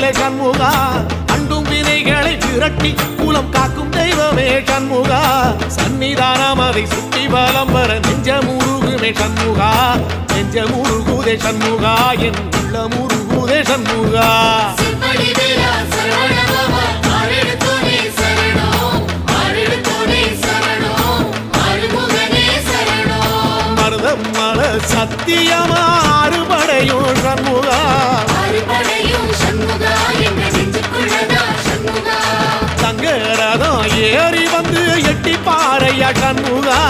வேலை சண்முகா அண்டும் வினைகளை விரட்டி குலம் காக்கும் தெய்வமே சண்முகா சன்னிதானம் அதை சுற்றி வலம் வர நெஞ்சமுருகுமே சண்முகா நெஞ்சமுருகுதே சண்முகா என் உள்ளமுருகுதே சண்முகா மருதம் மல சத்தியமா அறுபடையும் சண்முகா தங்கரதம் ஏறி வந்து எட்டி பாறையா சண்முகா